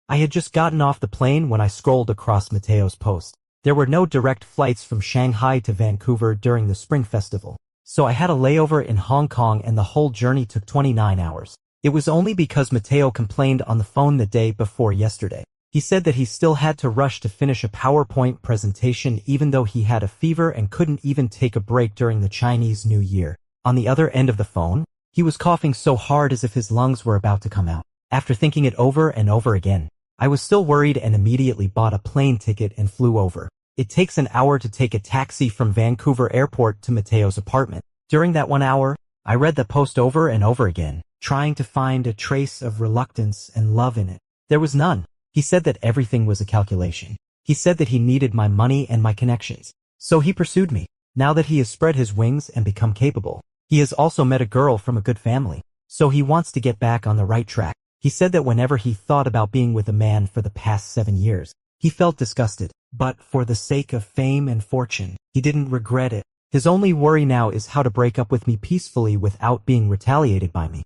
I had just gotten off the plane when I scrolled across Mateo's post. There were no direct flights from Shanghai to Vancouver during the Spring Festival, so I had a layover in Hong Kong and the whole journey took 29 hours. It was only because Mateo complained on the phone the day before yesterday. He said that he still had to rush to finish a PowerPoint presentation even though he had a fever and couldn't even take a break during the Chinese New Year. On the other end of the phone, he was coughing so hard as if his lungs were about to come out. After thinking it over and over again, I was still worried and immediately bought a plane ticket and flew over. It takes an hour to take a taxi from Vancouver Airport to Mateo's apartment. During that 1 hour, I read the post over and over again, trying to find a trace of reluctance and love in it. There was none. He said that everything was a calculation. He said that he needed my money and my connections. So he pursued me. Now that he has spread his wings and become capable, he has also met a girl from a good family. So he wants to get back on the right track. He said that whenever he thought about being with a man for the past 7 years, he felt disgusted. But for the sake of fame and fortune, he didn't regret it. His only worry now is how to break up with me peacefully without being retaliated by me.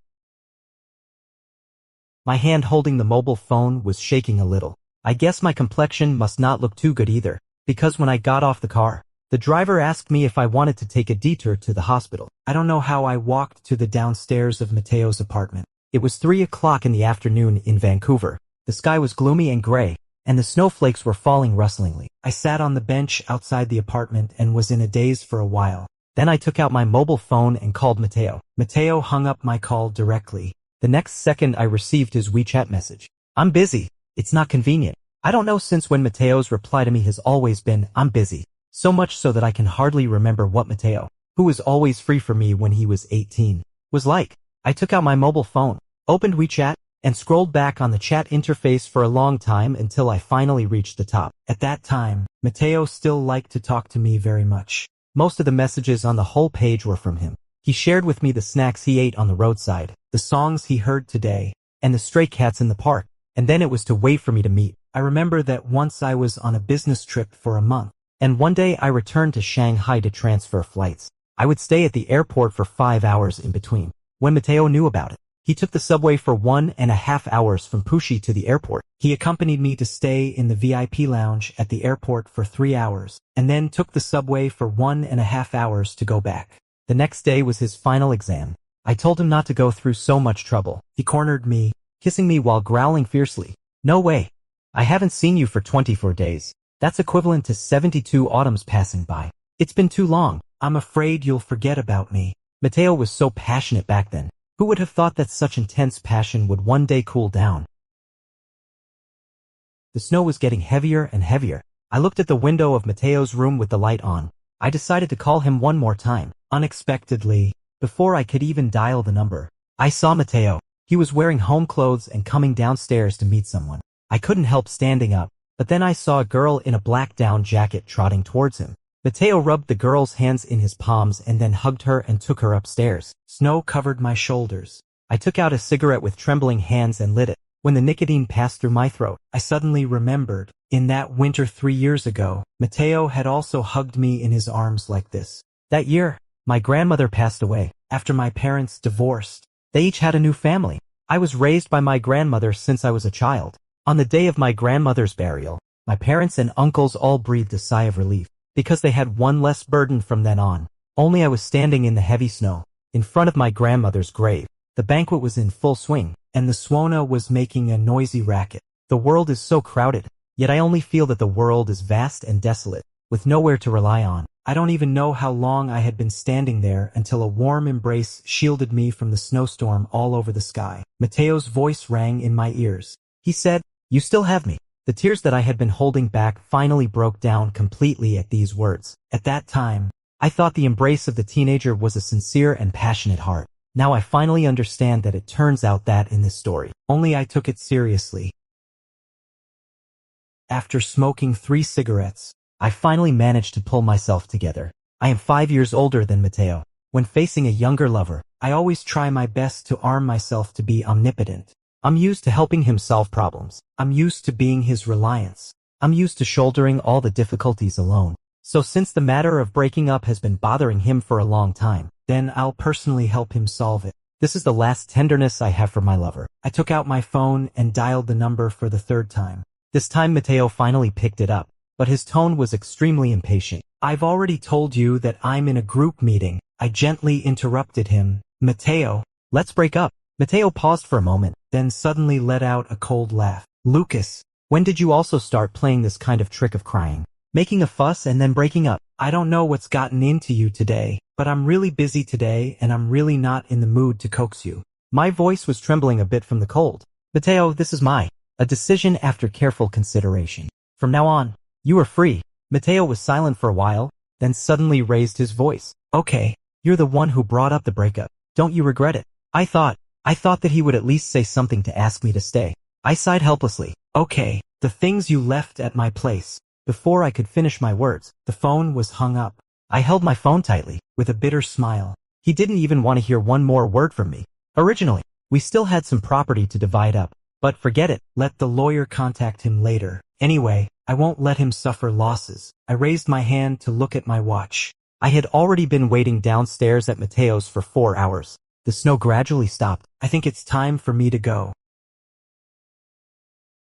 My hand holding the mobile phone was shaking a little. I guess my complexion must not look too good either, because when I got off the car, the driver asked me if I wanted to take a detour to the hospital. I don't know how I walked to the downstairs of Mateo's apartment. It was 3 o'clock in the afternoon in Vancouver. The sky was gloomy and gray, and the snowflakes were falling rustlingly. I sat on the bench outside the apartment and was in a daze for a while. Then I took out my mobile phone and called Mateo. Mateo hung up my call directly. The next second I received his WeChat message. "I'm busy. It's not convenient." I don't know since when Mateo's reply to me has always been, "I'm busy." So much so that I can hardly remember what Mateo, who was always free for me when he was 18, was like. I took out my mobile phone, opened WeChat, and scrolled back on the chat interface for a long time until I finally reached the top. At that time, Mateo still liked to talk to me very much. Most of the messages on the whole page were from him. He shared with me the snacks he ate on the roadside, the songs he heard today, and the stray cats in the park. And then it was to wait for me to meet. I remember that once I was on a business trip for a month, and one day I returned to Shanghai to transfer flights. I would stay at the airport for 5 hours in between. When Mateo knew about it, he took the subway for 1.5 hours from Puxi to the airport. He accompanied me to stay in the VIP lounge at the airport for 3 hours, and then took the subway for 1.5 hours to go back. The next day was his final exam. I told him not to go through so much trouble. He cornered me, kissing me while growling fiercely. "No way. I haven't seen you for 24 days. That's equivalent to 72 autumns passing by. It's been too long. I'm afraid you'll forget about me." Mateo was so passionate back then. Who would have thought that such intense passion would one day cool down? The snow was getting heavier and heavier. I looked at the window of Mateo's room with the light on. I decided to call him one more time. Unexpectedly, before I could even dial the number, I saw Mateo. He was wearing home clothes and coming downstairs to meet someone. I couldn't help standing up, but then I saw a girl in a black down jacket trotting towards him. Mateo rubbed the girl's hands in his palms and then hugged her and took her upstairs. Snow covered my shoulders. I took out a cigarette with trembling hands and lit it. When the nicotine passed through my throat, I suddenly remembered, in that winter 3 years ago, Mateo had also hugged me in his arms like this. That year, my grandmother passed away. After my parents divorced, they each had a new family. I was raised by my grandmother since I was a child. On the day of my grandmother's burial, my parents and uncles all breathed a sigh of relief, because they had one less burden from then on. Only I was standing in the heavy snow, in front of my grandmother's grave. The banquet was in full swing, and the Suona was making a noisy racket. The world is so crowded, yet I only feel that the world is vast and desolate, with nowhere to rely on. I don't even know how long I had been standing there until a warm embrace shielded me from the snowstorm all over the sky. Mateo's voice rang in my ears. He said, "You still have me." The tears that I had been holding back finally broke down completely at these words. At that time, I thought the embrace of the teenager was a sincere and passionate heart. Now I finally understand that it turns out that in this story, only I took it seriously. After smoking 3 cigarettes, I finally managed to pull myself together. I am 5 years older than Mateo. When facing a younger lover, I always try my best to arm myself to be omnipotent. I'm used to helping him solve problems. I'm used to being his reliance. I'm used to shouldering all the difficulties alone. So since the matter of breaking up has been bothering him for a long time, then I'll personally help him solve it. This is the last tenderness I have for my lover. I took out my phone and dialed the number for the third time. This time Mateo finally picked it up, but his tone was extremely impatient. I've already told you that I'm in a group meeting. I gently interrupted him. Mateo, let's break up. Mateo paused for a moment, then suddenly let out a cold laugh. Lucas, when did you also start playing this kind of trick of crying? Making a fuss and then breaking up? I don't know what's gotten into you today, but I'm really busy today and I'm really not in the mood to coax you. My voice was trembling a bit from the cold. Mateo, this is a decision after careful consideration. From now on, you are free. Mateo was silent for a while, then suddenly raised his voice. Okay, you're the one who brought up the breakup. Don't you regret it? I thought that he would at least say something to ask me to stay. I sighed helplessly. Okay, the things you left at my place. Before I could finish my words, the phone was hung up. I held my phone tightly, with a bitter smile. He didn't even want to hear one more word from me. Originally, we still had some property to divide up, but forget it, let the lawyer contact him later. Anyway, I won't let him suffer losses. I raised my hand to look at my watch. I had already been waiting downstairs at Mateo's for 4 hours. The snow gradually stopped. I think it's time for me to go.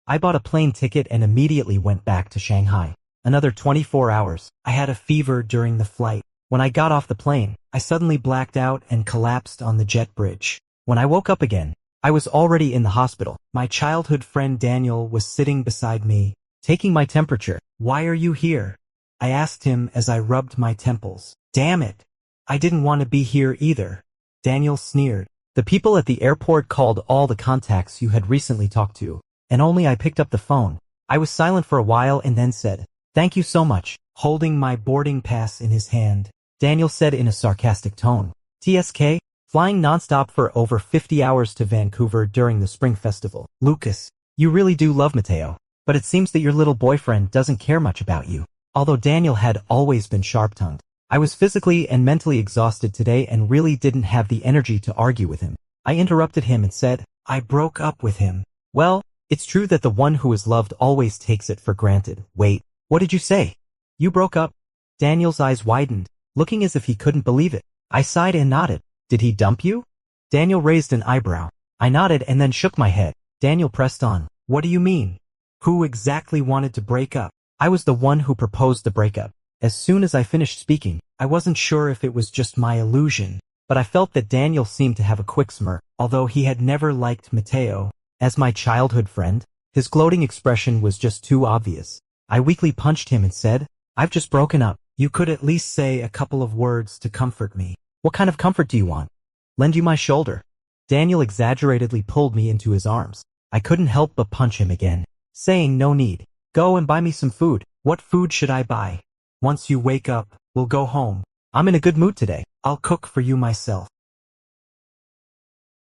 I bought a plane ticket and immediately went back to Shanghai. Another 24 hours. I had a fever during the flight. When I got off the plane, I suddenly blacked out and collapsed on the jet bridge. When I woke up again, I was already in the hospital. My childhood friend Daniel was sitting beside me, taking my temperature. Why are you here? I asked him as I rubbed my temples. Damn it. I didn't want to be here either. Daniel sneered. The people at the airport called all the contacts you had recently talked to, and only I picked up the phone. I was silent for a while and then said, thank you so much, holding my boarding pass in his hand. Daniel said in a sarcastic tone, TSK, flying nonstop for over 50 hours to Vancouver during the Spring Festival. Lucas, you really do love Mateo, but it seems that your little boyfriend doesn't care much about you. Although Daniel had always been sharp-tongued, I was physically and mentally exhausted today and really didn't have the energy to argue with him. I interrupted him and said, I broke up with him. Well, it's true that the one who is loved always takes it for granted. Wait, what did you say? You broke up? Daniel's eyes widened, looking as if he couldn't believe it. I sighed and nodded. Did he dump you? Daniel raised an eyebrow. I nodded and then shook my head. Daniel pressed on. What do you mean? Who exactly wanted to break up? I was the one who proposed the breakup. As soon as I finished speaking, I wasn't sure if it was just my illusion, but I felt that Daniel seemed to have a quick smirk. Although he had never liked Mateo as my childhood friend, his gloating expression was just too obvious. I weakly punched him and said, I've just broken up. You could at least say a couple of words to comfort me. What kind of comfort do you want? Lend you my shoulder. Daniel exaggeratedly pulled me into his arms. I couldn't help but punch him again, saying no need. Go and buy me some food. What food should I buy? Once you wake up, we'll go home. I'm in a good mood today. I'll cook for you myself.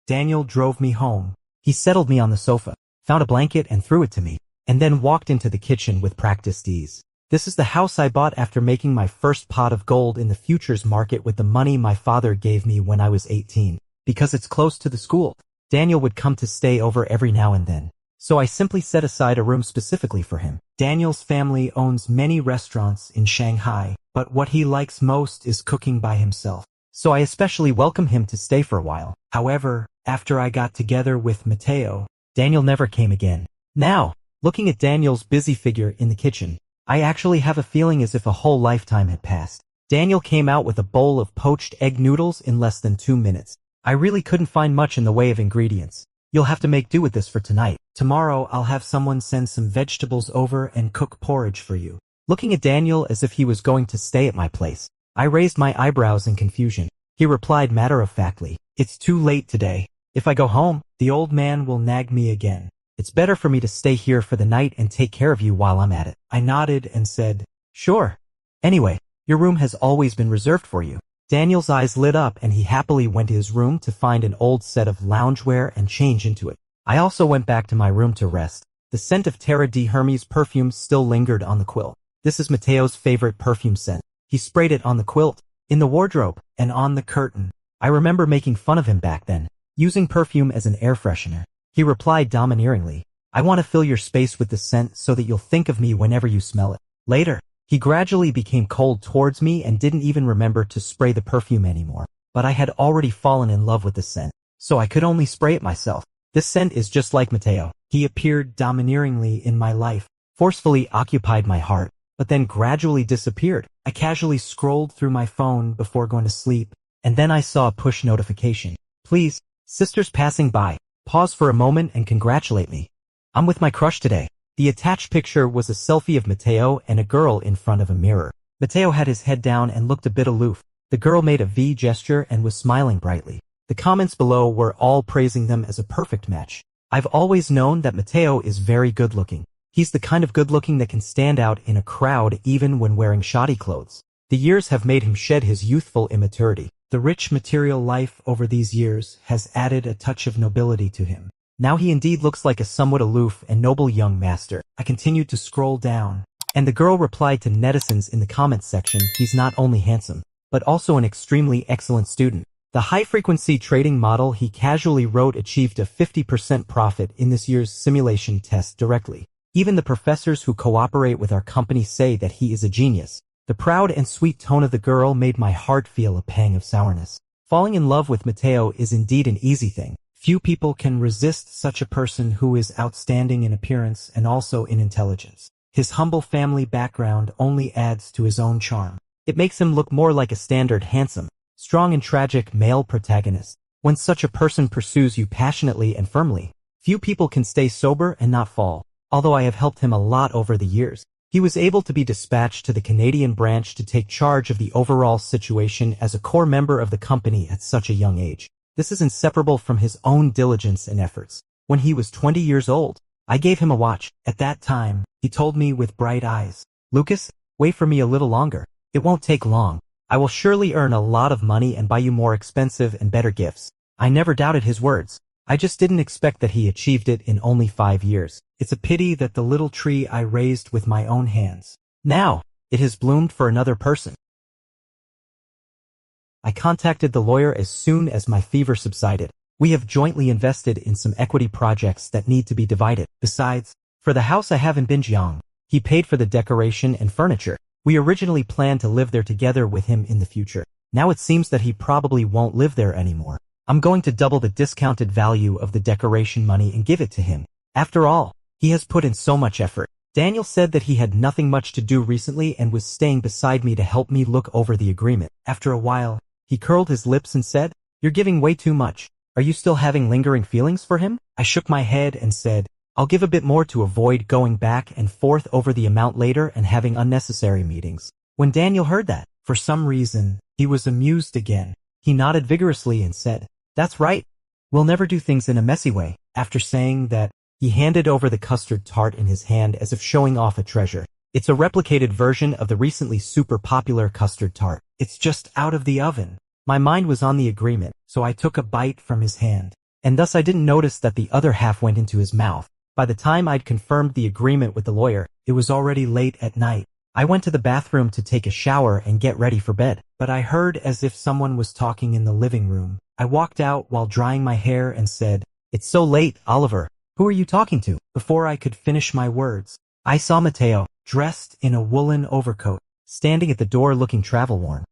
Daniel drove me home. He settled me on the sofa, found a blanket and threw it to me, and then walked into the kitchen with practiced ease. This is the house I bought after making my first pot of gold in the futures market with the money my father gave me when I was 18. Because it's close to the school, Daniel would come to stay over every now and then. So I simply set aside a room specifically for him. Daniel's family owns many restaurants in Shanghai, but what he likes most is cooking by himself. So I especially welcome him to stay for a while. However, after I got together with Mateo, Daniel never came again. Now, looking at Daniel's busy figure in the kitchen, I actually have a feeling as if a whole lifetime had passed. Daniel came out with a bowl of poached egg noodles in less than 2 minutes. I really couldn't find much in the way of ingredients. You'll have to make do with this for tonight. Tomorrow I'll have someone send some vegetables over and cook porridge for you. Looking at Daniel as if he was going to stay at my place, I raised my eyebrows in confusion. He replied matter-of-factly, it's too late today. If I go home, the old man will nag me again. It's better for me to stay here for the night and take care of you while I'm at it. I nodded and said, sure. Anyway, your room has always been reserved for you. Daniel's eyes lit up and he happily went to his room to find an old set of loungewear and change into it. I also went back to my room to rest. The scent of Terra de Hermes perfume still lingered on the quilt. This is Mateo's favorite perfume scent. He sprayed it on the quilt, in the wardrobe, and on the curtain. I remember making fun of him back then, using perfume as an air freshener. He replied domineeringly, I want to fill your space with the scent so that you'll think of me whenever you smell it. Later, he gradually became cold towards me and didn't even remember to spray the perfume anymore. But I had already fallen in love with the scent. so I could only spray it myself. This scent is just like Mateo. He appeared domineeringly in my life, forcefully occupied my heart, but then gradually disappeared. I casually scrolled through my phone before going to sleep, and then I saw a push notification. Please, sisters passing by, pause for a moment and congratulate me. I'm with my crush today. The attached picture was a selfie of Mateo and a girl in front of a mirror. Mateo had his head down and looked a bit aloof. The girl made a V gesture and was smiling brightly. The comments below were all praising them as a perfect match. I've always known that Mateo is very good-looking. He's the kind of good-looking that can stand out in a crowd even when wearing shoddy clothes. The years have made him shed his youthful immaturity. The rich material life over these years has added a touch of nobility to him. Now he indeed looks like a somewhat aloof and noble young master. I continued to scroll down, and the girl replied to netizens in the comments section, he's not only handsome, but also an extremely excellent student. The high-frequency trading model he casually wrote achieved a 50% profit in this year's simulation test directly. Even the professors who cooperate with our company say that he is a genius. The proud and sweet tone of the girl made my heart feel a pang of sourness. Falling in love with Mateo is indeed an easy thing. Few people can resist such a person who is outstanding in appearance and also in intelligence. His humble family background only adds to his own charm. It makes him look more like a standard handsome, strong and tragic male protagonist. When such a person pursues you passionately and firmly, few people can stay sober and not fall. Although I have helped him a lot over the years, he was able to be dispatched to the Canadian branch to take charge of the overall situation as a core member of the company at such a young age. This is inseparable from his own diligence and efforts. When he was 20 years old, I gave him a watch. At that time, he told me with bright eyes, "Lucas, wait for me a little longer. It won't take long. I will surely earn a lot of money and buy you more expensive and better gifts." I never doubted his words. I just didn't expect that he achieved it in only 5 years. It's a pity that the little tree I raised with my own hands, now, it has bloomed for another person. I contacted the lawyer as soon as my fever subsided. We have jointly invested in some equity projects that need to be divided. Besides, for the house I have in Binjiang, he paid for the decoration and furniture. We originally planned to live there together with him in the future. Now it seems that he probably won't live there anymore. I'm going to double the discounted value of the decoration money and give it to him. After all, he has put in so much effort. Daniel said that he had nothing much to do recently and was staying beside me to help me look over the agreement. After a while, he curled his lips and said, "You're giving way too much. Are you still having lingering feelings for him?" I shook my head and said, "I'll give a bit more to avoid going back and forth over the amount later and having unnecessary meetings." When Daniel heard that, for some reason, he was amused again. He nodded vigorously and said, "That's right. We'll never do things in a messy way." After saying that, he handed over the custard tart in his hand as if showing off a treasure. It's a replicated version of the recently super popular custard tart. It's just out of the oven. My mind was on the agreement, so I took a bite from his hand, and thus I didn't notice that the other half went into his mouth. By the time I'd confirmed the agreement with the lawyer, it was already late at night. I went to the bathroom to take a shower and get ready for bed, but I heard as if someone was talking in the living room. I walked out while drying my hair and said, "It's so late, Oliver. Who are you talking to?" Before I could finish my words, I saw Mateo, dressed in a woolen overcoat, standing at the door looking travel-worn.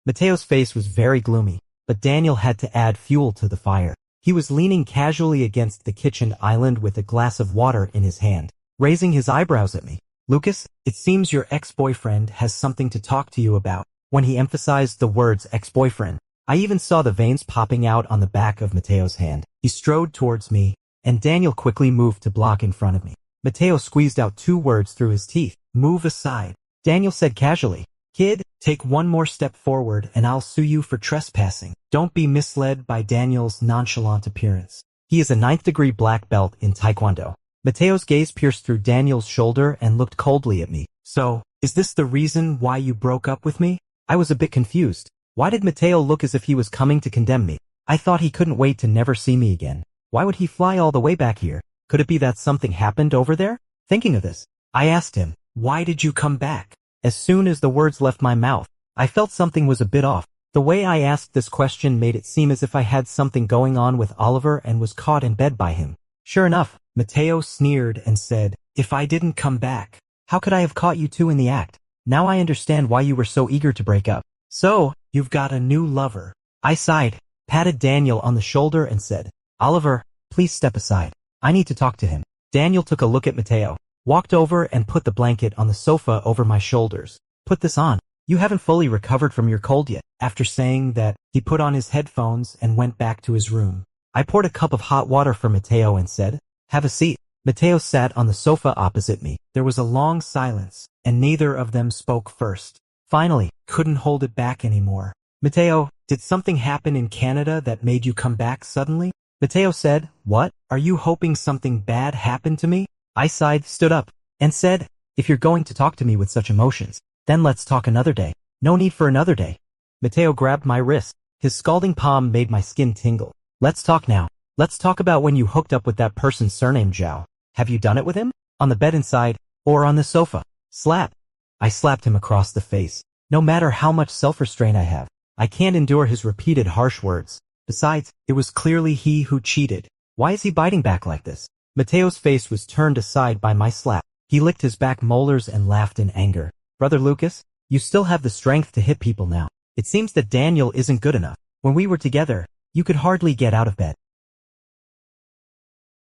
Mateo's face was very gloomy, but Daniel had to add fuel to the fire. He was leaning casually against the kitchen island with a glass of water in his hand, raising his eyebrows at me. "Lucas, it seems your ex-boyfriend has something to talk to you about." When he emphasized the words ex-boyfriend, I even saw the veins popping out on the back of Mateo's hand. He strode towards me, and Daniel quickly moved to block in front of me. Mateo squeezed out 2 words through his teeth. "Move aside." Daniel said casually, "Kid, take one more step forward and I'll sue you for trespassing." Don't be misled by Daniel's nonchalant appearance. He is a 9th-degree black belt in Taekwondo. Mateo's gaze pierced through Daniel's shoulder and looked coldly at me. "So, is this the reason why you broke up with me?" I was a bit confused. Why did Mateo look as if he was coming to condemn me? I thought he couldn't wait to never see me again. Why would he fly all the way back here? Could it be that something happened over there? Thinking of this, I asked him, "Why did you come back?" As soon as the words left my mouth, I felt something was a bit off. The way I asked this question made it seem as if I had something going on with Oliver and was caught in bed by him. Sure enough, Mateo sneered and said, "If I didn't come back, how could I have caught you two in the act? Now I understand why you were so eager to break up. So, you've got a new lover." I sighed, patted Daniel on the shoulder and said, "Oliver, please step aside. I need to talk to him." Daniel took a look at Mateo, walked over and put the blanket on the sofa over my shoulders. "Put this on. You haven't fully recovered from your cold yet." After saying that, he put on his headphones and went back to his room. I poured a cup of hot water for Mateo and said, "Have a seat." Mateo sat on the sofa opposite me. There was a long silence, and neither of them spoke first. Finally, couldn't hold it back anymore. "Mateo, did something happen in Canada that made you come back suddenly?" Mateo said, "What? Are you hoping something bad happened to me?" I sighed, stood up, and said, "If you're going to talk to me with such emotions, then let's talk another day. No need for another day." Mateo grabbed my wrist. His scalding palm made my skin tingle. "Let's talk now. Let's talk about when you hooked up with that person's surname Zhao. Have you done it with him? On the bed inside, or on the sofa?" Slap. I slapped him across the face. No matter how much self-restraint I have, I can't endure his repeated harsh words. Besides, it was clearly he who cheated. Why is he biting back like this? Mateo's face was turned aside by my slap. He licked his back molars and laughed in anger. "Brother Lucas, you still have the strength to hit people now. It seems that Daniel isn't good enough. When we were together, you could hardly get out of bed."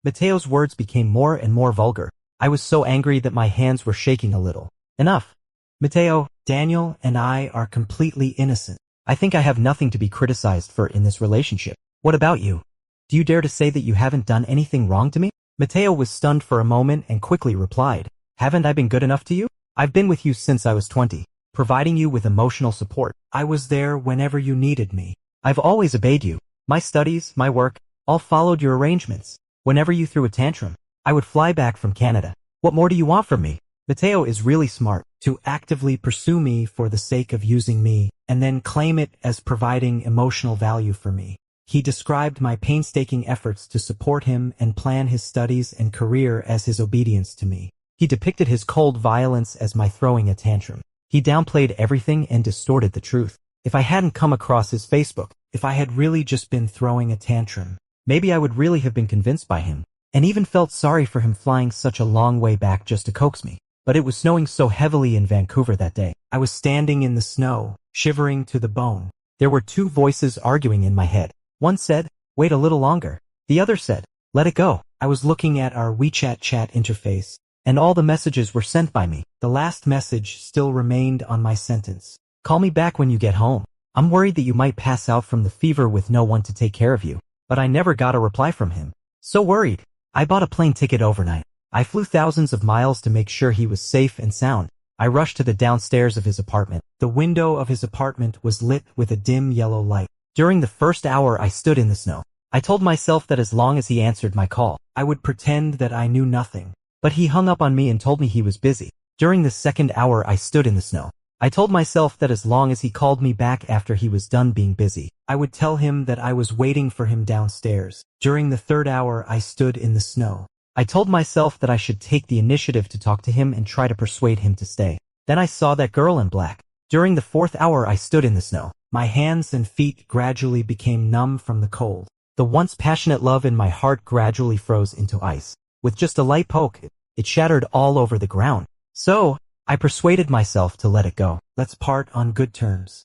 Mateo's words became more and more vulgar. I was so angry that my hands were shaking a little. "Enough. Mateo, Daniel and I are completely innocent. I think I have nothing to be criticized for in this relationship. What about you? Do you dare to say that you haven't done anything wrong to me?" Mateo was stunned for a moment and quickly replied, "Haven't I been good enough to you? I've been with you since I was 20, providing you with emotional support. I was there whenever you needed me. I've always obeyed you. My studies, my work, all followed your arrangements. Whenever you threw a tantrum, I would fly back from Canada. What more do you want from me?" Mateo is really smart to actively pursue me for the sake of using me, and then claim it as providing emotional value for me. He described my painstaking efforts to support him and plan his studies and career as his obedience to me. He depicted his cold violence as my throwing a tantrum. He downplayed everything and distorted the truth. If I hadn't come across his Facebook, if I had really just been throwing a tantrum, maybe I would really have been convinced by him, and even felt sorry for him flying such a long way back just to coax me. But it was snowing so heavily in Vancouver that day. I was standing in the snow, shivering to the bone. There were two voices arguing in my head. One said, "Wait a little longer." The other said, "Let it go." I was looking at our WeChat chat interface, and all the messages were sent by me. The last message still remained on my sentence. "Call me back when you get home. I'm worried that you might pass out from the fever with no one to take care of you." But I never got a reply from him. So worried, I bought a plane ticket overnight. I flew thousands of miles to make sure he was safe and sound. I rushed to the downstairs of his apartment. The window of his apartment was lit with a dim yellow light. During the first hour I stood in the snow. I told myself that as long as he answered my call, I would pretend that I knew nothing. But he hung up on me and told me he was busy. During the second hour I stood in the snow. I told myself that as long as he called me back after he was done being busy, I would tell him that I was waiting for him downstairs. During the third hour I stood in the snow. I told myself that I should take the initiative to talk to him and try to persuade him to stay. Then I saw that girl in black. During the fourth hour I stood in the snow. My hands and feet gradually became numb from the cold. The once passionate love in my heart gradually froze into ice. With just a light poke, it shattered all over the ground. So, I persuaded myself to let it go. Let's part on good terms.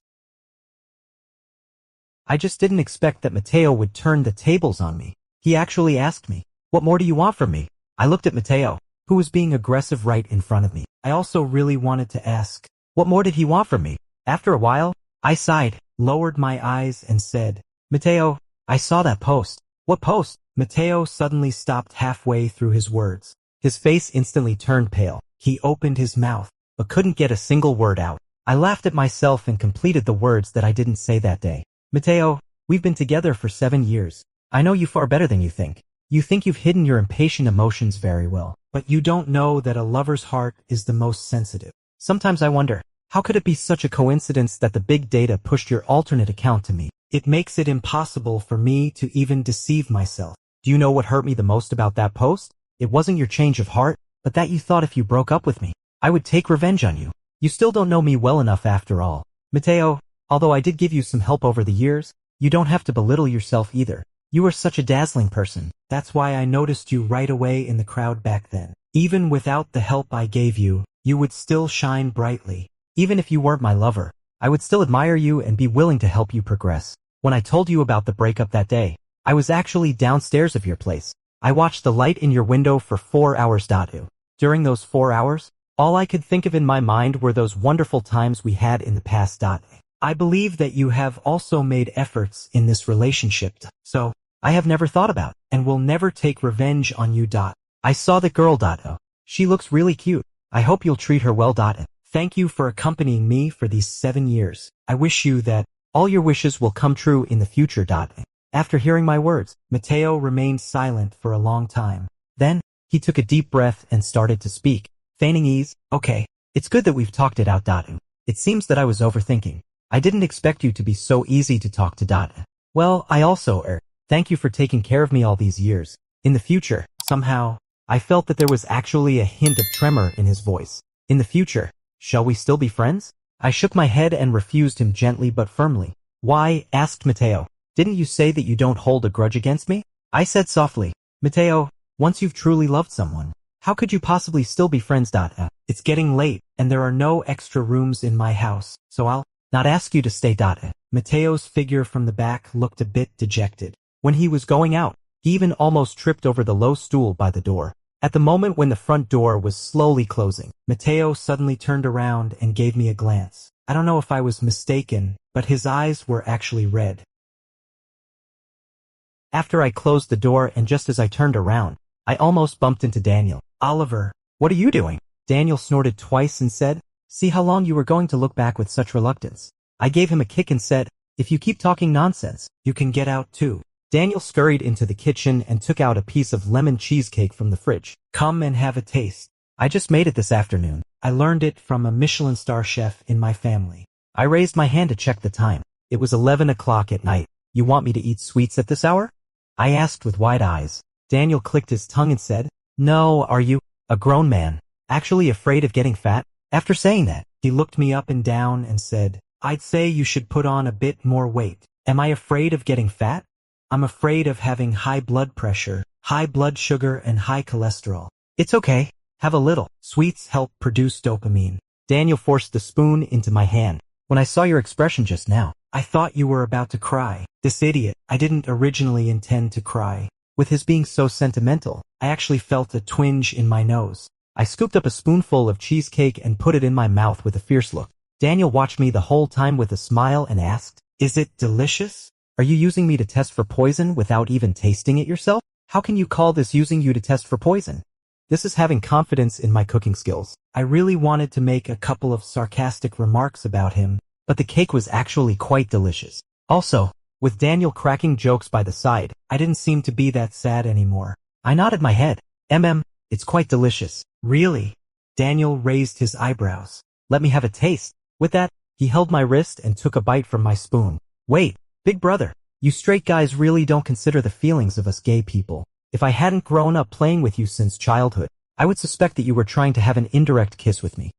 I just didn't expect that Mateo would turn the tables on me. He actually asked me, "What more do you want from me?" I looked at Mateo, who was being aggressive right in front of me. I also really wanted to ask, what more did he want from me? After a while, I sighed, lowered my eyes and said, "Mateo, I saw that post." "What post?" Mateo suddenly stopped halfway through his words. His face instantly turned pale. He opened his mouth, but couldn't get a single word out. I laughed at myself and completed the words that I didn't say that day. "Mateo, we've been together for 7 years. I know you far better than you think. You think you've hidden your impatient emotions very well, but you don't know that a lover's heart is the most sensitive. Sometimes I wonder, how could it be such a coincidence that the big data pushed your alternate account to me? It makes it impossible for me to even deceive myself. Do you know what hurt me the most about that post? It wasn't your change of heart, but that you thought if you broke up with me, I would take revenge on you. You still don't know me well enough after all. Mateo, although I did give you some help over the years, you don't have to belittle yourself either. You are such a dazzling person. That's why I noticed you right away in the crowd back then. Even without the help I gave you, you would still shine brightly. Even if you weren't my lover, I would still admire you and be willing to help you progress. When I told you about the breakup that day, I was actually downstairs of your place. I watched the light in your window for 4 hours. During those 4 hours, all I could think of in my mind were those wonderful times we had in the past. I believe that you have also made efforts in this relationship, so I have never thought about and will never take revenge on you. I saw that girl. She looks really cute. I hope you'll treat her well. Thank you for accompanying me for these 7 years. I wish you that all your wishes will come true in the future. After hearing my words, Mateo remained silent for a long time. Then, he took a deep breath and started to speak, feigning ease. Okay, it's good that we've talked it out. It seems that I was overthinking. I didn't expect you to be so easy to talk to. Well, I also thank you for taking care of me all these years. In the future, somehow, I felt that there was actually a hint of tremor in his voice. In the future, shall we still be friends? I shook my head and refused him gently but firmly. Why? Asked Mateo. Didn't you say that you don't hold a grudge against me? I said softly. Mateo, once you've truly loved someone, how could you possibly still be friends? It's getting late, and there are no extra rooms in my house, so I'll not ask you to stay. Mateo's figure from the back looked a bit dejected. When he was going out, he even almost tripped over the low stool by the door. At the moment when the front door was slowly closing, Mateo suddenly turned around and gave me a glance. I don't know if I was mistaken, but his eyes were actually red. After I closed the door and just as I turned around, I almost bumped into Daniel. Oliver, what are you doing? Daniel snorted twice and said, see how long you were going to look back with such reluctance. I gave him a kick and said, if you keep talking nonsense, you can get out too. Daniel scurried into the kitchen and took out a piece of lemon cheesecake from the fridge. Come and have a taste. I just made it this afternoon. I learned it from a Michelin star chef in my family. I raised my hand to check the time. It was 11 o'clock at night. You want me to eat sweets at this hour? I asked with wide eyes. Daniel clicked his tongue and said, no, are you, a grown man, actually afraid of getting fat? After saying that, he looked me up and down and said, I'd say you should put on a bit more weight. Am I afraid of getting fat? I'm afraid of having high blood pressure, high blood sugar, and high cholesterol. It's okay. Have a little. Sweets help produce dopamine. Daniel forced the spoon into my hand. When I saw your expression just now, I thought you were about to cry. This idiot. I didn't originally intend to cry. With his being so sentimental, I actually felt a twinge in my nose. I scooped up a spoonful of cheesecake and put it in my mouth with a fierce look. Daniel watched me the whole time with a smile and asked, is it delicious? Are you using me to test for poison without even tasting it yourself? How can you call this using you to test for poison? This is having confidence in my cooking skills. I really wanted to make a couple of sarcastic remarks about him, but the cake was actually quite delicious. Also, with Daniel cracking jokes by the side, I didn't seem to be that sad anymore. I nodded my head. It's quite delicious. Really? Daniel raised his eyebrows. Let me have a taste. With that, he held my wrist and took a bite from my spoon. Wait. Big brother, you straight guys really don't consider the feelings of us gay people. If I hadn't grown up playing with you since childhood, I would suspect that you were trying to have an indirect kiss with me.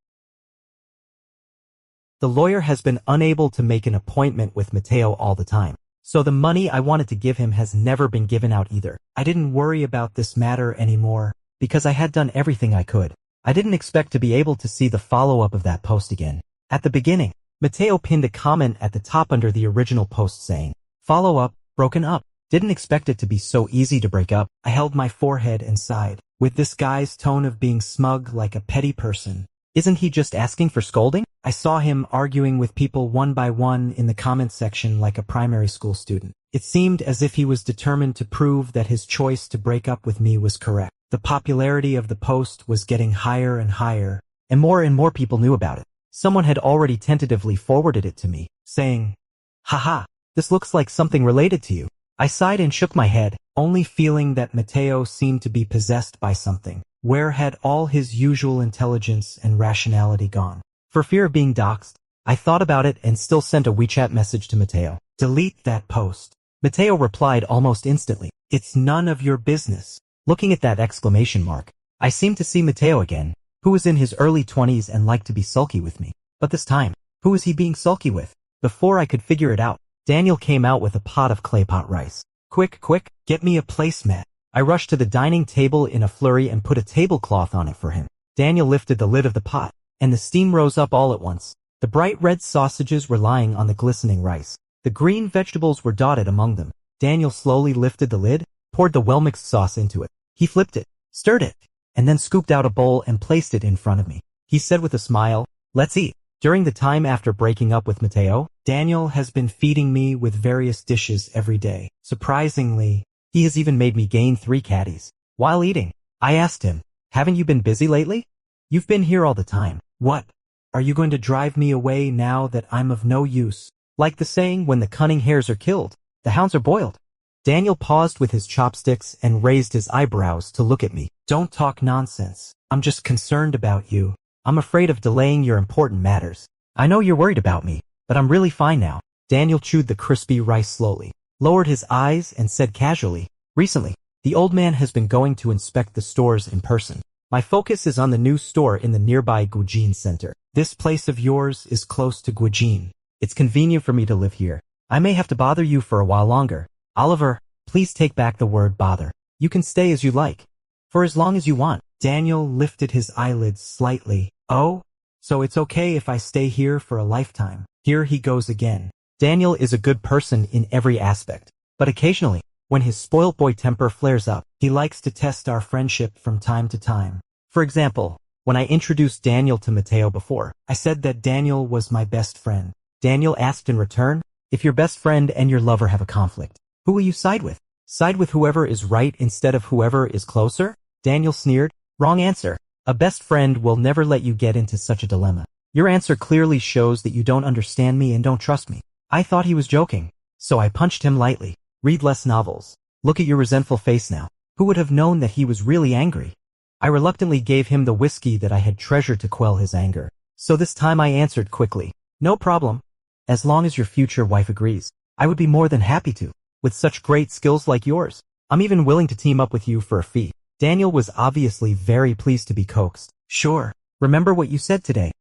The lawyer has been unable to make an appointment with Mateo all the time, so the money I wanted to give him has never been given out either. I didn't worry about this matter anymore, because I had done everything I could. I didn't expect to be able to see the follow-up of that post again. At the beginning, Mateo pinned a comment at the top under the original post saying, follow up, broken up. Didn't expect it to be so easy to break up. I held my forehead and sighed. With this guy's tone of being smug like a petty person. Isn't he just asking for scolding? I saw him arguing with people one by one in the comment section like a primary school student. It seemed as if he was determined to prove that his choice to break up with me was correct. The popularity of the post was getting higher and higher, and more people knew about it. Someone had already tentatively forwarded it to me, saying, haha, this looks like something related to you. I sighed and shook my head, only feeling that Mateo seemed to be possessed by something. Where had all his usual intelligence and rationality gone? For fear of being doxxed, I thought about it and still sent a WeChat message to Mateo. Delete that post. Mateo replied almost instantly. It's none of your business. Looking at that exclamation mark, I seemed to see Mateo again, who was in his early 20s and liked to be sulky with me. But this time, who was he being sulky with? Before I could figure it out, Daniel came out with a pot of clay pot rice. Quick, get me a placemat. I rushed to the dining table in a flurry and put a tablecloth on it for him. Daniel lifted the lid of the pot, and the steam rose up all at once. The bright red sausages were lying on the glistening rice. The green vegetables were dotted among them. Daniel slowly lifted the lid, poured the well-mixed sauce into it. He flipped it, stirred it, and then scooped out a bowl and placed it in front of me. He said with a smile, "Let's eat." During the time after breaking up with Mateo, Daniel has been feeding me with various dishes every day. Surprisingly, he has even made me gain 3 caddies. While eating, I asked him, "Haven't you been busy lately? You've been here all the time. What? Are you going to drive me away now that I'm of no use?" Like the saying, when the cunning hares are killed, the hounds are boiled. Daniel paused with his chopsticks and raised his eyebrows to look at me. "Don't talk nonsense. I'm just concerned about you. I'm afraid of delaying your important matters. I know you're worried about me, but I'm really fine now." Daniel chewed the crispy rice slowly, lowered his eyes, and said casually, "Recently, the old man has been going to inspect the stores in person. My focus is on the new store in the nearby Guijin Center. This place of yours is close to Guijin. It's convenient for me to live here. I may have to bother you for a while longer. Oliver, please take back the word bother. You can stay as you like. For as long as you want." Daniel lifted his eyelids slightly. "Oh, so it's okay if I stay here for a lifetime." Here he goes again. Daniel is a good person in every aspect, but occasionally, when his spoilt boy temper flares up, he likes to test our friendship from time to time. For example, when I introduced Daniel to Mateo before, I said that Daniel was my best friend. Daniel asked in return, "If your best friend and your lover have a conflict, who will you side with? Side with whoever is right instead of whoever is closer?" Daniel sneered. "Wrong answer. A best friend will never let you get into such a dilemma. Your answer clearly shows that you don't understand me and don't trust me." I thought he was joking, so I punched him lightly. "Read less novels. Look at your resentful face now. Who would have known that he was really angry?" I reluctantly gave him the whiskey that I had treasured to quell his anger. So this time I answered quickly, "No problem. As long as your future wife agrees, I would be more than happy to. With such great skills like yours, I'm even willing to team up with you for a fee." Daniel was obviously very pleased to be coaxed. "Sure. Remember what you said today."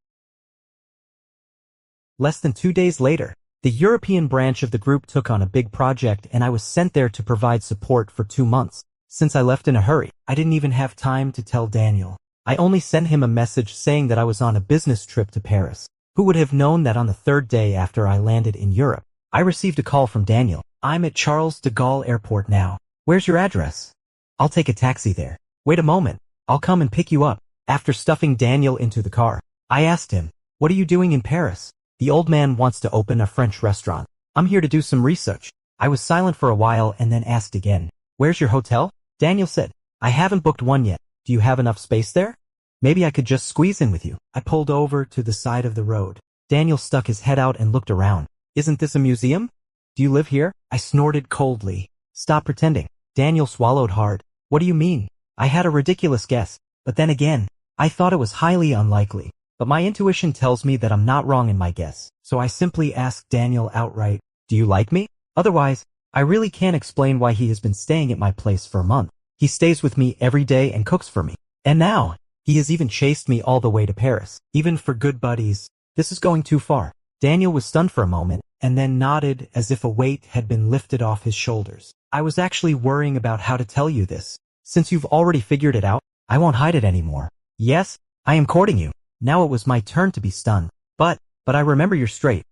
Less than 2 days later, the European branch of the group took on a big project and I was sent there to provide support for 2 months. Since I left in a hurry, I didn't even have time to tell Daniel. I only sent him a message saying that I was on a business trip to Paris. Who would have known that on the 3rd day after I landed in Europe, I received a call from Daniel. "I'm at Charles de Gaulle Airport now. Where's your address? I'll take a taxi there." "Wait a moment. I'll come and pick you up." After stuffing Daniel into the car, I asked him, "What are you doing in Paris?" "The old man wants to open a French restaurant. I'm here to do some research." I was silent for a while and then asked again, "Where's your hotel?" Daniel said, "I haven't booked one yet. Do you have enough space there? Maybe I could just squeeze in with you." I pulled over to the side of the road. Daniel stuck his head out and looked around. "Isn't this a museum? Do you live here?" I snorted coldly. "Stop pretending." Daniel swallowed hard. "What do you mean?" I had a ridiculous guess, but then again, I thought it was highly unlikely. But my intuition tells me that I'm not wrong in my guess, so I simply asked Daniel outright, "Do you like me? Otherwise, I really can't explain why he has been staying at my place for a month. He stays with me every day and cooks for me. And now, he has even chased me all the way to Paris, even for good buddies. This is going too far." Daniel was stunned for a moment, and then nodded as if a weight had been lifted off his shoulders. "I was actually worrying about how to tell you this. Since you've already figured it out, I won't hide it anymore. Yes, I am courting you." Now it was my turn to be stunned. But I remember you're straight."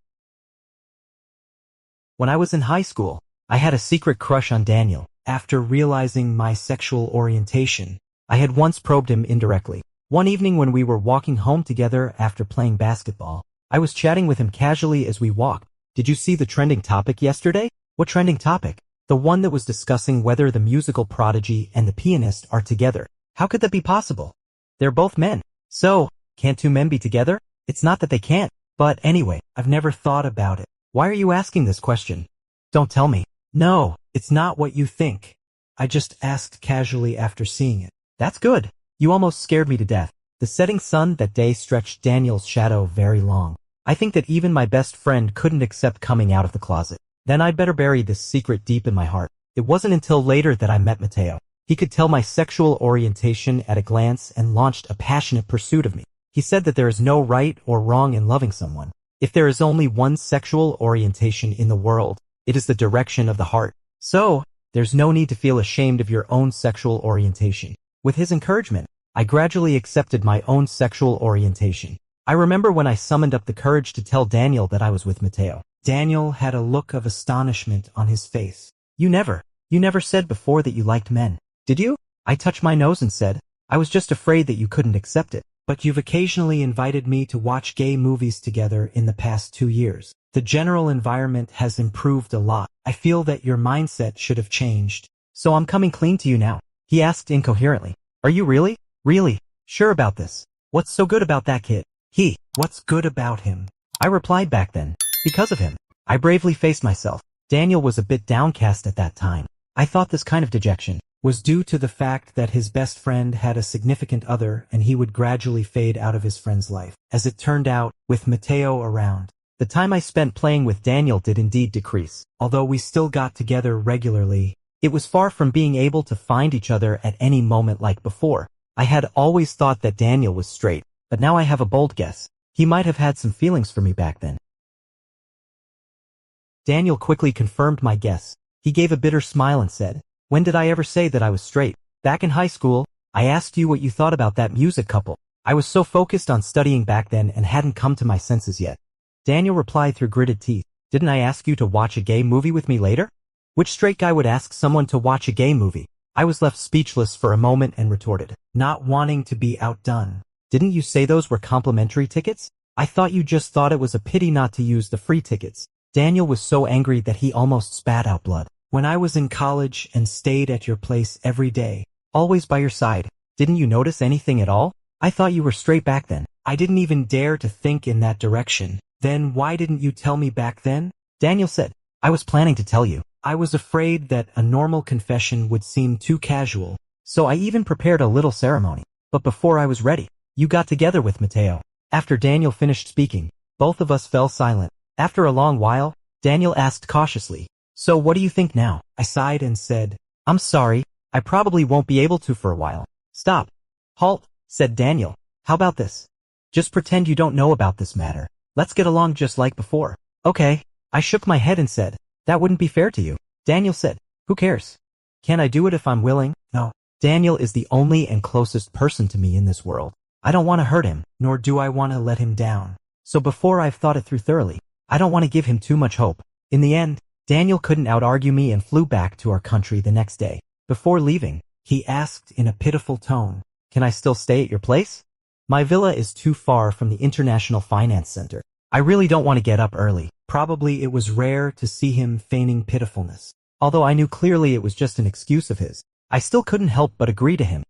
When I was in high school, I had a secret crush on Daniel. After realizing my sexual orientation, I had once probed him indirectly. One evening when we were walking home together after playing basketball, I was chatting with him casually as we walked. "Did you see the trending topic yesterday?" "What trending topic?" "The one that was discussing whether the musical prodigy and the pianist are together." "How could that be possible? They're both men." "So, can't 2 men be together?" "It's not that they can't. But anyway, I've never thought about it." "Why are you asking this question?" "Don't tell me." "No, it's not what you think. I just asked casually after seeing it." "That's good. You almost scared me to death." The setting sun that day stretched Daniel's shadow very long. I think that even my best friend couldn't accept coming out of the closet. Then I'd better bury this secret deep in my heart. It wasn't until later that I met Mateo. He could tell my sexual orientation at a glance and launched a passionate pursuit of me. He said that there is no right or wrong in loving someone. If there is only one sexual orientation in the world, it is the direction of the heart. So, there's no need to feel ashamed of your own sexual orientation. With his encouragement, I gradually accepted my own sexual orientation. I remember when I summoned up the courage to tell Daniel that I was with Mateo. Daniel had a look of astonishment on his face. You never said before that you liked men, did you? I touched my nose and said, I was just afraid that you couldn't accept it. But you've occasionally invited me to watch gay movies together in the past 2 years. The general environment has improved a lot. I feel that your mindset should have changed. So I'm coming clean to you now. He asked incoherently. Are you really? Really? Sure about this? What's so good about that kid? What's good about him? I replied back then. Because of him. I bravely faced myself. Daniel was a bit downcast at that time. I thought this kind of dejection was due to the fact that his best friend had a significant other and he would gradually fade out of his friend's life. As it turned out, with Mateo around, the time I spent playing with Daniel did indeed decrease. Although we still got together regularly, it was far from being able to find each other at any moment like before. I had always thought that Daniel was straight, but now I have a bold guess. He might have had some feelings for me back then. Daniel quickly confirmed my guess. He gave a bitter smile and said, when did I ever say that I was straight? Back in high school, I asked you what you thought about that music couple. I was so focused on studying back then and hadn't come to my senses yet. Daniel replied through gritted teeth, didn't I ask you to watch a gay movie with me later? Which straight guy would ask someone to watch a gay movie? I was left speechless for a moment and retorted, not wanting to be outdone. Didn't you say those were complimentary tickets? I thought you just thought it was a pity not to use the free tickets. Daniel was so angry that he almost spat out blood. When I was in college and stayed at your place every day, always by your side, didn't you notice anything at all? I thought you were straight back then. I didn't even dare to think in that direction. Then why didn't you tell me back then? Daniel said, I was planning to tell you. I was afraid that a normal confession would seem too casual, so I even prepared a little ceremony. But before I was ready, you got together with Mateo. After Daniel finished speaking, both of us fell silent. After a long while, Daniel asked cautiously, so what do you think now? I sighed and said, I'm sorry, I probably won't be able to for a while. Stop. Halt, said Daniel. How about this? Just pretend you don't know about this matter. Let's get along just like before. Okay. I shook my head and said, that wouldn't be fair to you. Daniel said, who cares? Can I do it if I'm willing? No. Daniel is the only and closest person to me in this world. I don't want to hurt him, nor do I want to let him down. So before I've thought it through thoroughly, I don't want to give him too much hope. In the end, Daniel couldn't out-argue me and flew back to our country the next day. Before leaving, he asked in a pitiful tone, can I still stay at your place? My villa is too far from the International Finance Center. I really don't want to get up early. Probably it was rare to see him feigning pitifulness. Although I knew clearly it was just an excuse of his, I still couldn't help but agree to him.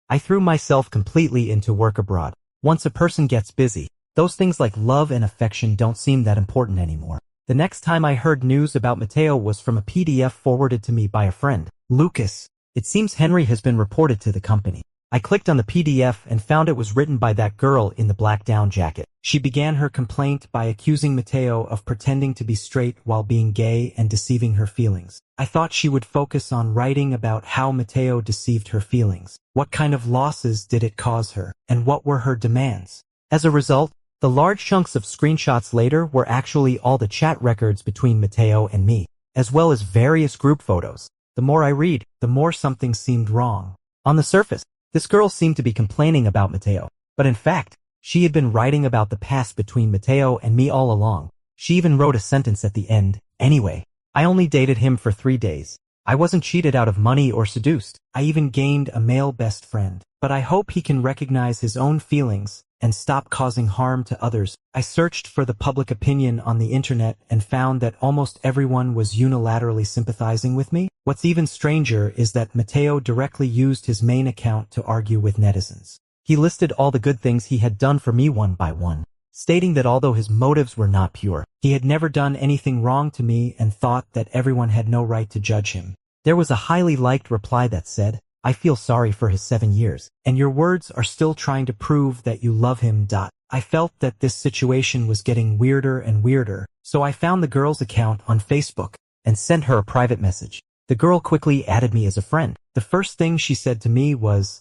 I threw myself completely into work abroad. Once a person gets busy, those things like love and affection don't seem that important anymore. The next time I heard news about Mateo was from a PDF forwarded to me by a friend, Lucas. It seems Henry has been reported to the company. I clicked on the PDF and found it was written by that girl in the black down jacket. She began her complaint by accusing Mateo of pretending to be straight while being gay and deceiving her feelings. I thought she would focus on writing about how Mateo deceived her feelings. What kind of losses did it cause her, and what were her demands? As a result, the large chunks of screenshots later were actually all the chat records between Mateo and me, as well as various group photos. The more I read, the more something seemed wrong. On the surface, this girl seemed to be complaining about Mateo, but in fact, she had been writing about the past between Mateo and me all along. She even wrote a sentence at the end, anyway. I only dated him for 3 days. I wasn't cheated out of money or seduced. I even gained a male best friend. But I hope he can recognize his own feelings and stop causing harm to others. I searched for the public opinion on the internet and found that almost everyone was unilaterally sympathizing with me. What's even stranger is that Mateo directly used his main account to argue with netizens. He listed all the good things he had done for me one by one, stating that although his motives were not pure, he had never done anything wrong to me and thought that everyone had no right to judge him. There was a highly liked reply that said, I feel sorry for his 7 years, and your words are still trying to prove that you love him. I felt that this situation was getting weirder and weirder, so I found the girl's account on Facebook and sent her a private message. The girl quickly added me as a friend. The first thing she said to me was,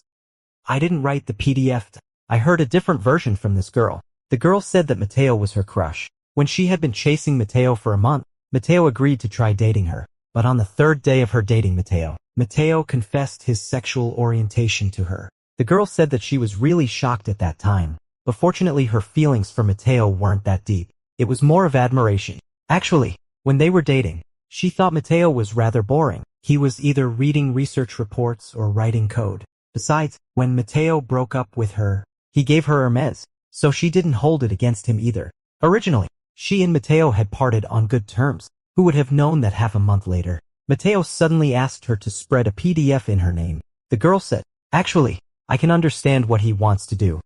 I didn't write the PDF. I heard a different version from this girl. The girl said that Mateo was her crush. When she had been chasing Mateo for a month, Mateo agreed to try dating her. But on the 3rd day of her dating Mateo confessed his sexual orientation to her. The girl said that she was really shocked at that time, but fortunately her feelings for Mateo weren't that deep. It was more of admiration. Actually, when they were dating, she thought Mateo was rather boring. He was either reading research reports or writing code. Besides, when Mateo broke up with her, he gave her Hermes, so she didn't hold it against him either. Originally, she and Mateo had parted on good terms. Who would have known that half a month later, Mateo suddenly asked her to spread a PDF in her name. The girl said, "Actually, I can understand what he wants to do.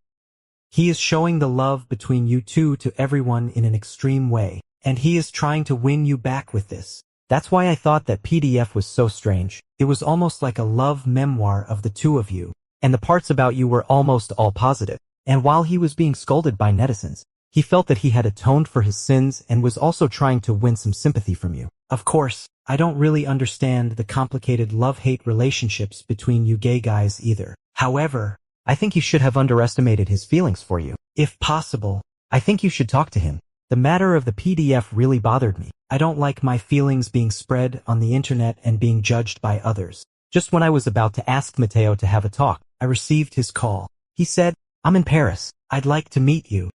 He is showing the love between you two to everyone in an extreme way, and he is trying to win you back with this. That's why I thought that PDF was so strange. It was almost like a love memoir of the two of you, and the parts about you were almost all positive. And while he was being scolded by netizens, he felt that he had atoned for his sins and was also trying to win some sympathy from you. Of course, I don't really understand the complicated love-hate relationships between you gay guys either. However, I think you should have underestimated his feelings for you. If possible, I think you should talk to him. The matter of the PDF really bothered me. I don't like my feelings being spread on the internet and being judged by others." Just when I was about to ask Mateo to have a talk, I received his call. He said, "I'm in Paris. I'd like to meet you."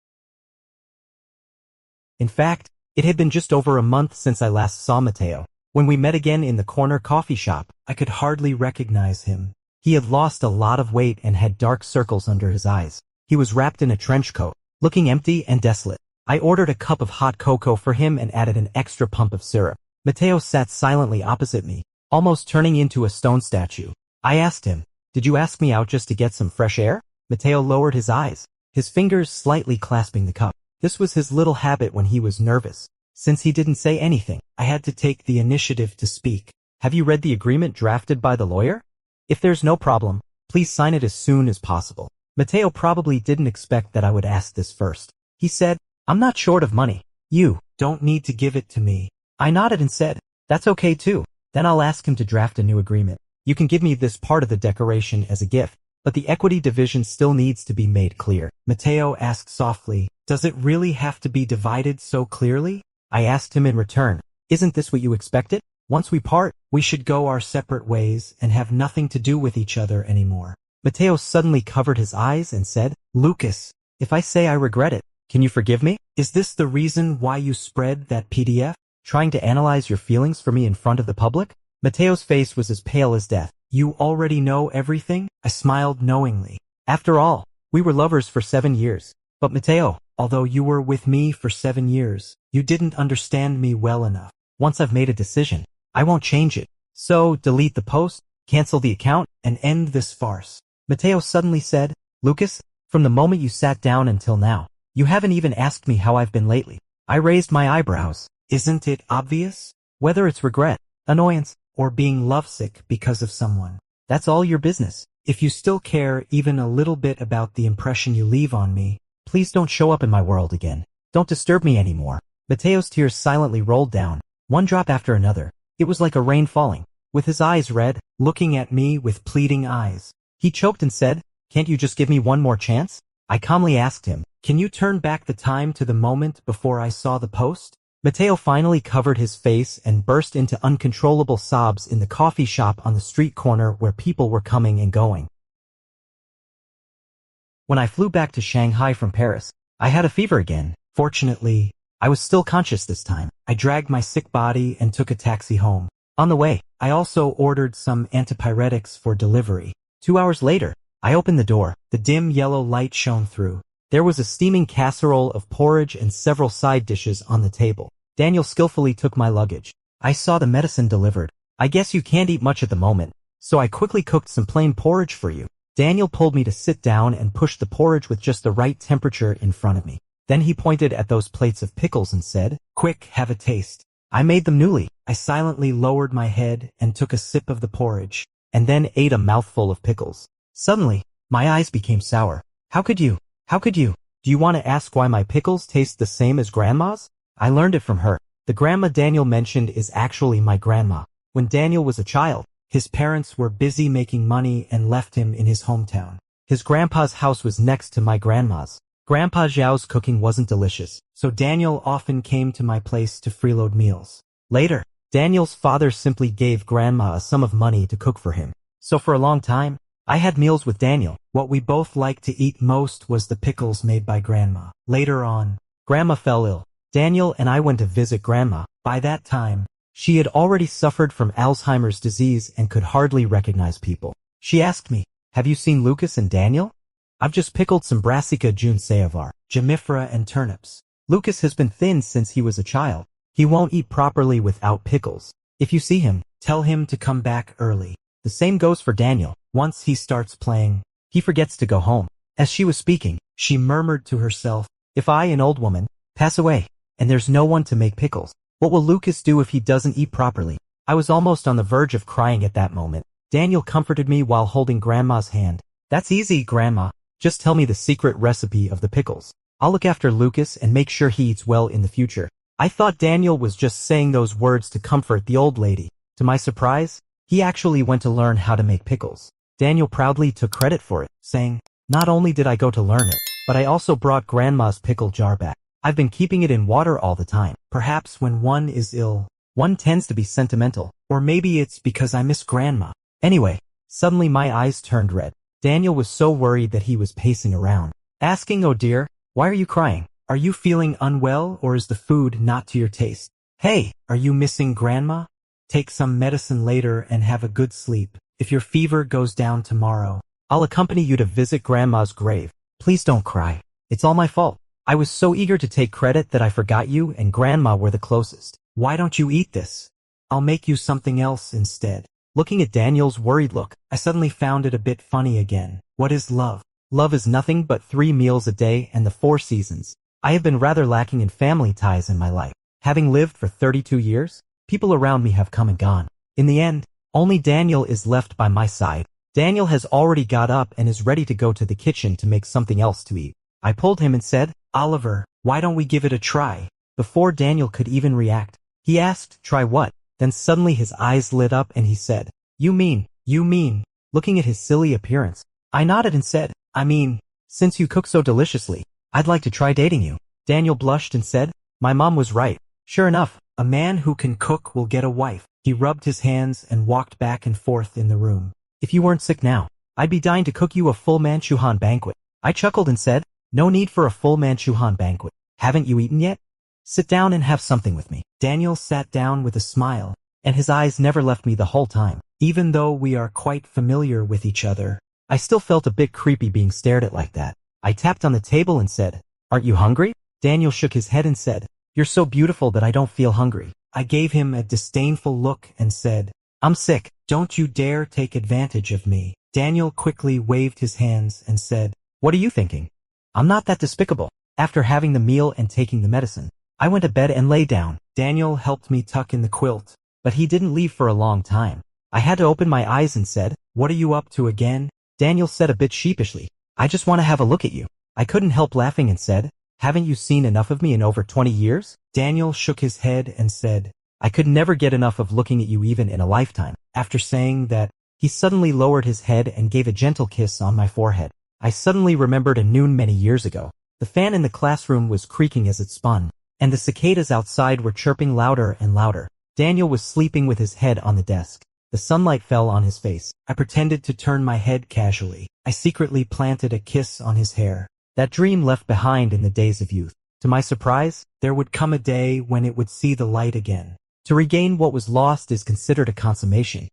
In fact, it had been just over a month since I last saw Mateo. When we met again in the corner coffee shop, I could hardly recognize him. He had lost a lot of weight and had dark circles under his eyes. He was wrapped in a trench coat, looking empty and desolate. I ordered a cup of hot cocoa for him and added an extra pump of syrup. Mateo sat silently opposite me, almost turning into a stone statue. I asked him, "Did you ask me out just to get some fresh air?" Mateo lowered his eyes, his fingers slightly clasping the cup. This was his little habit when he was nervous. Since he didn't say anything, I had to take the initiative to speak. "Have you read the agreement drafted by the lawyer? If there's no problem, please sign it as soon as possible." Mateo probably didn't expect that I would ask this first. He said, "I'm not short of money. You don't need to give it to me." I nodded and said, "That's okay too. Then I'll ask him to draft a new agreement. You can give me this part of the decoration as a gift, but the equity division still needs to be made clear." Mateo asked softly, "Does it really have to be divided so clearly?" I asked him in return, "Isn't this what you expected? Once we part, we should go our separate ways and have nothing to do with each other anymore." Mateo suddenly covered his eyes and said, "Lucas, if I say I regret it, can you forgive me? Is this the reason why you spread that PDF? Trying to analyze your feelings for me in front of the public?" Mateo's face was as pale as death. "You already know everything?" I smiled knowingly. "After all, we were lovers for 7 years. But Mateo, although you were with me for 7 years, you didn't understand me well enough. Once I've made a decision, I won't change it. So delete the post, cancel the account, and end this farce." Mateo suddenly said, "Lucas, from the moment you sat down until now, you haven't even asked me how I've been lately." I raised my eyebrows. "Isn't it obvious? Whether it's regret, annoyance, or being lovesick because of someone, that's all your business. If you still care even a little bit about the impression you leave on me, please don't show up in my world again. Don't disturb me anymore." Mateo's tears silently rolled down, one drop after another. It was like a rain falling. With his eyes red, looking at me with pleading eyes, he choked and said, "Can't you just give me one more chance?" I calmly asked him, "Can you turn back the time to the moment before I saw the post?" Mateo finally covered his face and burst into uncontrollable sobs in the coffee shop on the street corner where people were coming and going. When I flew back to Shanghai from Paris, I had a fever again. Fortunately, I was still conscious this time. I dragged my sick body and took a taxi home. On the way, I also ordered some antipyretics for delivery. 2 hours later, I opened the door. The dim yellow light shone through. There was a steaming casserole of porridge and several side dishes on the table. Daniel skillfully took my luggage. "I saw the medicine delivered. I guess you can't eat much at the moment, so I quickly cooked some plain porridge for you." Daniel pulled me to sit down and pushed the porridge with just the right temperature in front of me. Then he pointed at those plates of pickles and said, "Quick, have a taste." I made them newly. I silently lowered my head and took a sip of the porridge, and then ate a mouthful of pickles. Suddenly, my eyes became sour. How could you? Do you want to ask why my pickles taste the same as Grandma's? I learned it from her. The grandma Daniel mentioned is actually my grandma. When Daniel was a child, his parents were busy making money and left him in his hometown. His grandpa's house was next to my grandma's. Grandpa Zhao's cooking wasn't delicious, so Daniel often came to my place to freeload meals. Later, Daniel's father simply gave Grandma a sum of money to cook for him. So for a long time, I had meals with Daniel. What we both liked to eat most was the pickles made by Grandma. Later on, Grandma fell ill. Daniel and I went to visit Grandma. By that time, she had already suffered from Alzheimer's disease and could hardly recognize people. She asked me, "Have you seen Lucas and Daniel?" "I've just pickled some brassica junceavar, gemifera and turnips. Lucas has been thin since he was a child. He won't eat properly without pickles. If you see him, tell him to come back early." The same goes for Daniel. Once he starts playing, he forgets to go home. As she was speaking, she murmured to herself, "If I, an old woman, pass away, and there's no one to make pickles, what will Lucas do if he doesn't eat properly?" I was almost on the verge of crying at that moment. Daniel comforted me while holding Grandma's hand. "That's easy, Grandma. Just tell me the secret recipe of the pickles. I'll look after Lucas and make sure he eats well in the future." I thought Daniel was just saying those words to comfort the old lady. To my surprise, he actually went to learn how to make pickles. Daniel proudly took credit for it, saying, "Not only did I go to learn it, but I also brought Grandma's pickle jar back. I've been keeping it in water all the time. Perhaps when one is ill, one tends to be sentimental, or maybe it's because I miss Grandma." Anyway, suddenly my eyes turned red. Daniel was so worried that he was pacing around, asking, "Oh dear, why are you crying? Are you feeling unwell, or is the food not to your taste? Hey, are you missing Grandma? Take some medicine later and have a good sleep. If your fever goes down tomorrow, I'll accompany you to visit Grandma's grave. Please don't cry. It's all my fault. I was so eager to take credit that I forgot you and Grandma were the closest. Why don't you eat this? I'll make you something else instead." Looking at Daniel's worried look, I suddenly found it a bit funny again. What is love? Love is nothing but 3 meals a day and the 4 seasons. I have been rather lacking in family ties in my life. Having lived for 32 years, people around me have come and gone. In the end, only Daniel is left by my side. Daniel has already got up and is ready to go to the kitchen to make something else to eat. I pulled him and said, "Oliver, why don't we give it a try?" Before Daniel could even react, he asked, "Try what?" Then suddenly his eyes lit up and he said, you mean, looking at his silly appearance. I nodded and said, "I mean, since you cook so deliciously, I'd like to try dating you." Daniel blushed and said, "My mom was right. Sure enough, a man who can cook will get a wife." He rubbed his hands and walked back and forth in the room. "If you weren't sick now, I'd be dying to cook you a full Manchuhan banquet." I chuckled and said, "No need for a full Manchuhan banquet. Haven't you eaten yet? Sit down and have something with me." Daniel sat down with a smile, and his eyes never left me the whole time. Even though we are quite familiar with each other, I still felt a bit creepy being stared at like that. I tapped on the table and said, "Aren't you hungry?" Daniel shook his head and said, "You're so beautiful that I don't feel hungry." I gave him a disdainful look and said, "I'm sick. Don't you dare take advantage of me." Daniel quickly waved his hands and said, "What are you thinking? I'm not that despicable." After having the meal and taking the medicine, I went to bed and lay down. Daniel helped me tuck in the quilt, but he didn't leave for a long time. I had to open my eyes and said, "What are you up to again?" Daniel said a bit sheepishly, "I just want to have a look at you." I couldn't help laughing and said, "Haven't you seen enough of me in over 20 years? Daniel shook his head and said, "I could never get enough of looking at you even in a lifetime." After saying that, he suddenly lowered his head and gave a gentle kiss on my forehead. I suddenly remembered a noon many years ago. The fan in the classroom was creaking as it spun, and the cicadas outside were chirping louder and louder. Daniel was sleeping with his head on the desk. The sunlight fell on his face. I pretended to turn my head casually. I secretly planted a kiss on his hair. That dream left behind in the days of youth. To my surprise, there would come a day when it would see the light again. To regain what was lost is considered a consummation.